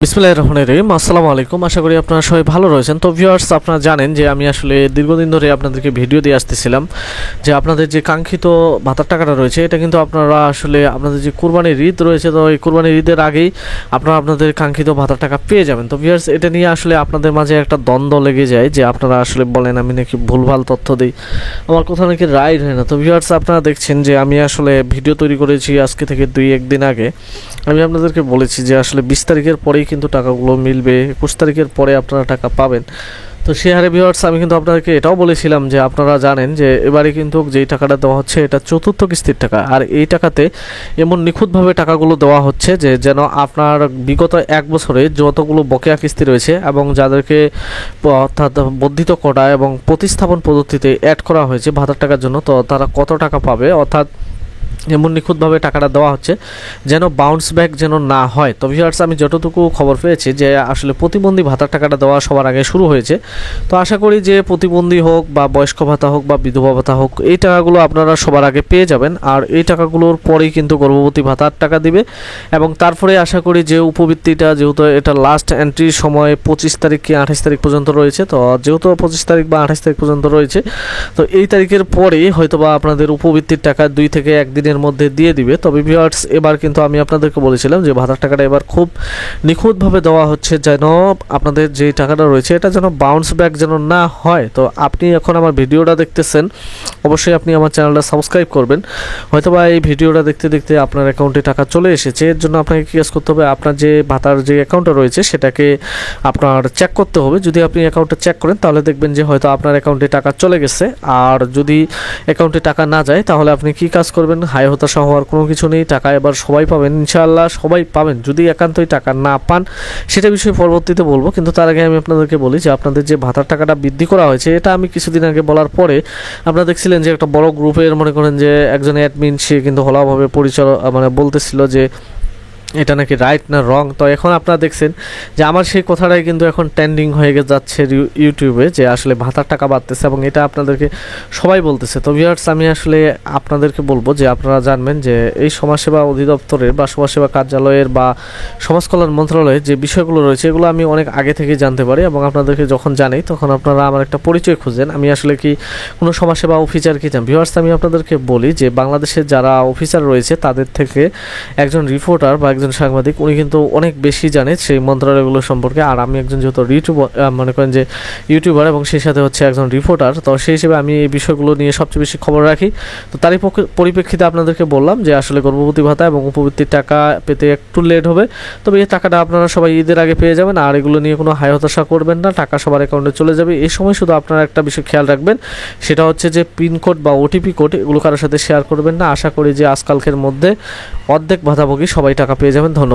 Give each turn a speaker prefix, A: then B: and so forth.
A: বিসমিল্লাহির রহমানির রহিম। আসসালামু আলাইকুম। আশা করি আপনারা সবাই ভালো রয়েছেন। তো ভিউয়ার্স, আপনারা জানেন যে আমি আসলে দীর্ঘদিন ধরে আপনাদেরকে ভিডিও দিয়ে আসতেছিলাম যে আপনাদের যে কাঙ্ক্ষিত ভাতার টাকাটা রয়েছে এটা কিন্তু আপনারা আসলে আপনাদের যে কুরবানির ঈদ রয়েছে, তো এই কুরবানির ঈদের আগেই আপনারা আপনাদের কাঙ্ক্ষিত ভাতার টাকা পেয়ে যাবেন। তো ভিউয়ার্স, এটা নিয়ে আসলে আপনাদের মাঝে একটা দ্বন্দ্ব লেগে যায় যে আপনারা আসলে বলেন আমি নাকি ভুলভাল তথ্য দিই, আমার কথা নাকি রাইট হয় না। তো ভিউয়ার্স, আপনারা দেখছেন যে আমি আসলে ভিডিও তৈরি করেছি আজকে থেকে 2-1 দিন আগে। আমি আপনাদেরকে বলেছি যে আসলে 20 তারিখের পরেই কিন্তু টাকাগুলো মিলবে, 21 তারিখের পরে আপনারা টাকা পাবেন। তো সে হারে ভিউয়ার্স, আমি কিন্তু আপনাদেরকে এটাও বলেছিলাম যে আপনারা জানেন যে এবারে কিন্তু যেই টাকাটা দেওয়া হচ্ছে এটা চতুর্থ কিস্তির টাকা, আর এই টাকাতে এমন নিখুঁতভাবে টাকাগুলো দেওয়া হচ্ছে যে যেন আপনার বিগত 1 বছরে যতগুলো বকেয়া কিস্তি রয়েছে এবং যাদেরকে অর্থাৎ বর্ধিত করা এবং প্রতিস্থাপন পদ্ধতিতে অ্যাড করা হয়েছে ভাতার টাকার জন্য, তো তারা কত টাকা পাবে অর্থাৎ এমন নিখুঁতভাবে টাকাটা দেওয়া হচ্ছে যেন বাউন্স ব্যাক যেন না হয়। তো ভিউয়ার্স, আমি যতটুকু খবর পেয়েছি যে আসলে প্রতিবন্ধী ভাতার টাকাটা দেওয়া সবার আগে শুরু হয়েছে। তো আশা করি যে প্রতিবন্ধী হোক বা বয়স্ক ভাতা হোক বা বিধবা ভাতা হোক, এই টাকাগুলো আপনারা সবার আগে পেয়ে যাবেন। আর এই টাকাগুলোর পরেই কিন্তু গর্ভবতী ভাতার টাকা দিবে এবং তারপরে আশা করি যে উপবৃত্তিটা, যেহেতু এটা লাস্ট এন্ট্রির সময় 25 তারিখ কি 28 তারিখ পর্যন্ত রয়েছে, তো যেহেতু 25 তারিখ বা 28 তারিখ পর্যন্ত রয়েছে, তো এই তারিখের পরে হয়তোবা আপনাদের উপবৃত্তির টাকা 2 থেকে 1 দিনের মধ্যে দিয়ে দিবে। তবে ভিউয়ার্স, এবার কিন্তু আমি আপনাদেরকে বলেছিলাম যে ভাতার টাকাটা এবার খুব নিখুঁতভাবে দেওয়া হচ্ছে যেন আপনাদের যে টাকাটা রয়েছে এটা যেন বাউন্স ব্যাক যেন না হয়। তো আপনি এখন আমার ভিডিওটা দেখতেছেন, অবশ্যই আপনি আমার চ্যানেলটা সাবস্ক্রাইব করবেন। হয়তোবা এই ভিডিওটা দেখতে দেখতে আপনার অ্যাকাউন্টে টাকা চলে এসেছে, এর জন্য আপনাকে কি কাজ করতে হবে, আপনার যে ভাতার যে অ্যাকাউন্টটা রয়েছে সেটাকে আপনার চেক করতে হবে। যদি আপনি অ্যাকাউন্টটা চেক করেন তাহলে দেখবেন যে হয়তো আপনার অ্যাকাউন্টে টাকা চলে গেছে। আর যদি অ্যাকাউন্টে টাকা না যায় তাহলে আপনি কি কাজ করবেন, হতাশা হওয়ার কোনো কিছু নেই, টাকা এবার সবাই পাবেন, ইনশাআল্লাহ সবাই পাবেন। যদি একান্তই টাকা না পান সেটা বিষয়ে পরবর্তীতে বলবো, কিন্তু তার আগে আমি আপনাদেরকে বলি যে আপনাদের যে ভাতার টাকাটা বৃদ্ধি করা হয়েছে এটা আমি কিছুদিন আগে বলার পরে আপনারা দেখছিলেন যে একটা বড় গ্রুপের মনে করেন যে একজন অ্যাডমিন সে কিন্তু হলাভাবে বলতেছিল যে এটা নাকি রাইট না রং। তো এখন আপনারা দেখছেন যে আমার সেই কথাটাই কিন্তু এখন ট্রেন্ডিং হয়ে যাচ্ছে ইউটিউবে যে আসলে ভাতার টাকা বাড়তেছে এবং এটা আপনাদেরকে সবাই বলতেছে। তো ভিউয়ার্স, আমি আসলে আপনাদেরকে বলবো যে আপনারা জানবেন যে এই সমাজসেবা অধিদপ্তরের বা সমাজসেবা কার্যালয়ের বা সমাজ কল্যাণ মন্ত্রণালয়ের যে বিষয়গুলো রয়েছে এগুলো আমি অনেক আগে থেকে জানতে পারি এবং আপনাদেরকে যখন জানাই তখন আপনারা আমার একটা পরিচয় খুঁজেন, আমি আসলে কি কোনো সমাজসেবা অফিসার কি চান। ভিউয়ার্স, আমি আপনাদেরকে বলি যে বাংলাদেশের যারা অফিসার রয়েছে তাদের থেকে একজন রিপোর্টার বা সাংবাদিক উনি কিন্তু অনেক বেশি জানে সেই মন্ত্রণালয়গুলো সম্পর্কে। আর আমি একজন যেহেতু মনে করেন যে ইউটিউবার এবং সেই সাথে হচ্ছে একজন রিপোর্টার, তো সেই হিসেবে আমি এই বিষয়গুলো নিয়ে সবচেয়ে বেশি খবর রাখি। তো তারই পরিপ্রেক্ষিতে আপনাদেরকে বললাম যে আসলে গর্ভবতী ভাতা এবং উপবৃত্তির টাকা পেতে একটু লেট হবে, তবে এই টাকাটা আপনারা সবাই ঈদের আগে পেয়ে যাবেন। আর এগুলো নিয়ে কোনো হতাশা করবেন না, টাকা সবার অ্যাকাউন্টে চলে যাবে। এই সময় শুধু আপনারা একটা বিষয় খেয়াল রাখবেন, সেটা হচ্ছে যে পিনকোড বা ওটিপি কোড এগুলো কারোর সাথে শেয়ার করবেন না। আশা করি যে আজকালকের মধ্যে অর্ধেক ভাতাভোগী সবাই টাকা পেয়ে যাবেন। ধন্যবাদ।